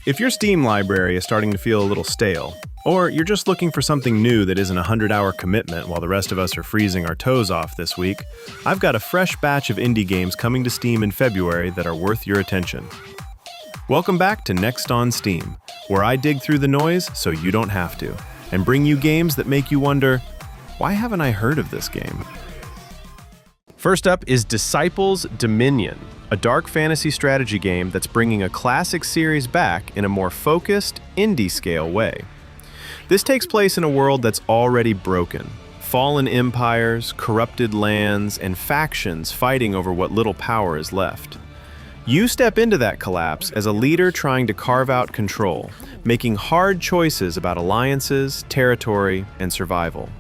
If your Steam library is starting to feel a little stale, or you're just looking for something new that isn't a 100-hour commitment while the rest of us are freezing our toes off this week, I've got a fresh batch of indie games coming to Steam in February that are worth your attention. Welcome back to Next on Steam, where I dig through the noise so you don't have to, and bring you games that make you wonder, why haven't I heard of this game? First up is Disciples Dominion, a dark fantasy strategy game that's bringing a classic series back in a more focused, indie-scale way. This takes place in a world that's already broken. Fallen empires, corrupted lands, and factions fighting over what little power is left. You step into that collapse as a leader trying to carve out control, making hard choices about alliances, territory, and survival.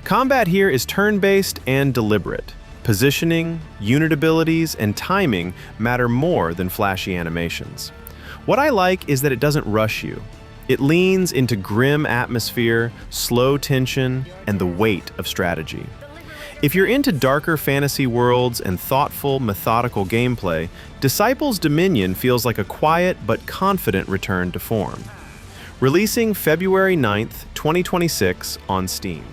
Combat here is turn-based and deliberate. Positioning, unit abilities, and timing matter more than flashy animations. What I like is that it doesn't rush you. It leans into grim atmosphere, slow tension, and the weight of strategy. If you're into darker fantasy worlds and thoughtful, methodical gameplay, Disciples Dominion feels like a quiet but confident return to form. Releasing February 9th, 2026 on Steam.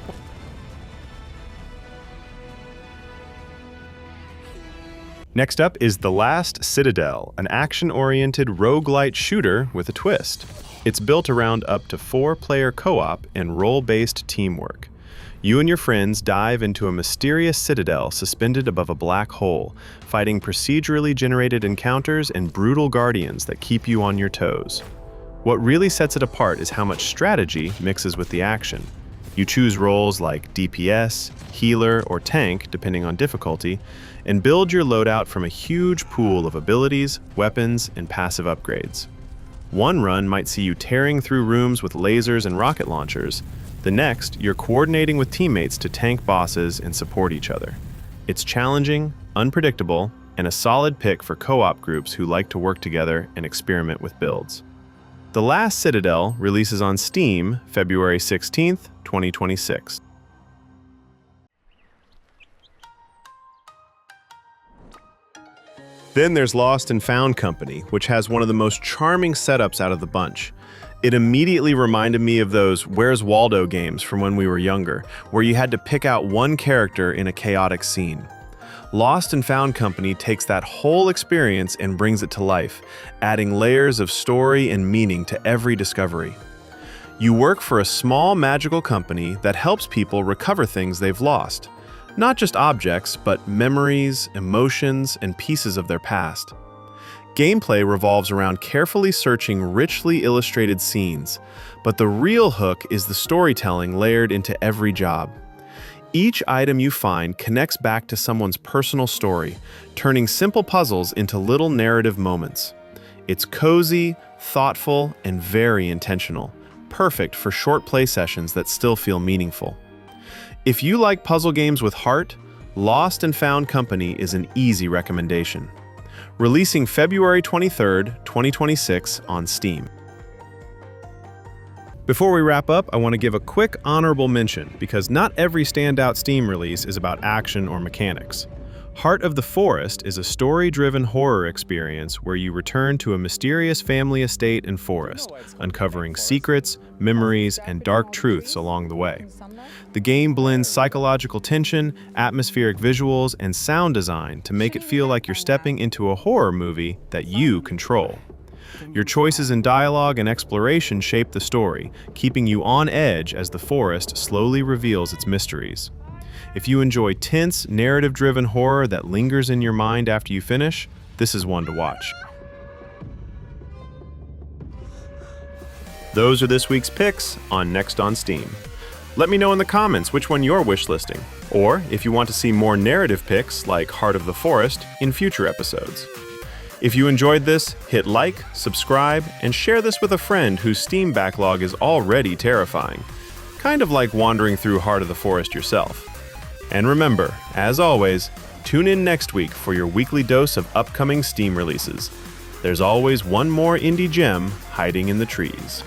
Next up is The Last Citadel, an action-oriented roguelite shooter with a twist. It's built around up to 4-player co-op and role-based teamwork. You and your friends dive into a mysterious citadel suspended above a black hole, fighting procedurally generated encounters and brutal guardians that keep you on your toes. What really sets it apart is how much strategy mixes with the action. You choose roles like DPS, healer, or tank, depending on difficulty, and build your loadout from a huge pool of abilities, weapons, and passive upgrades. One run might see you tearing through rooms with lasers and rocket launchers. The next, you're coordinating with teammates to tank bosses and support each other. It's challenging, unpredictable, and a solid pick for co-op groups who like to work together and experiment with builds. The Last Citadel releases on Steam February 16th, 2026. Then there's Lost and Found Company, which has one of the most charming setups out of the bunch. It immediately reminded me of those Where's Waldo games from when we were younger, where you had to pick out one character in a chaotic scene. Lost and Found Company takes that whole experience and brings it to life, adding layers of story and meaning to every discovery. You work for a small magical company that helps people recover things they've lost. Not just objects, but memories, emotions, and pieces of their past. Gameplay revolves around carefully searching richly illustrated scenes, but the real hook is the storytelling layered into every job. Each item you find connects back to someone's personal story, turning simple puzzles into little narrative moments. It's cozy, thoughtful, and very intentional, perfect for short play sessions that still feel meaningful. If you like puzzle games with heart, Lost and Found Company is an easy recommendation. Releasing February 23rd, 2026 on Steam. Before we wrap up, I want to give a quick honorable mention because not every standout Steam release is about action or mechanics. Heart of the Forest is a story-driven horror experience where you return to a mysterious family estate and forest, uncovering secrets, memories, and dark truths along the way. The game blends psychological tension, atmospheric visuals, and sound design to make it feel like you're stepping into a horror movie that you control. Your choices in dialogue and exploration shape the story, keeping you on edge as the forest slowly reveals its mysteries. If you enjoy tense, narrative-driven horror that lingers in your mind after you finish, this is one to watch. Those are this week's picks on Next on Steam. Let me know in the comments which one you're wishlisting, or if you want to see more narrative picks like Heart of the Forest in future episodes. If you enjoyed this, hit like, subscribe, and share this with a friend whose Steam backlog is already terrifying, kind of like wandering through Heart of the Forest yourself. And remember, as always, tune in next week for your weekly dose of upcoming Steam releases. There's always one more indie gem hiding in the trees.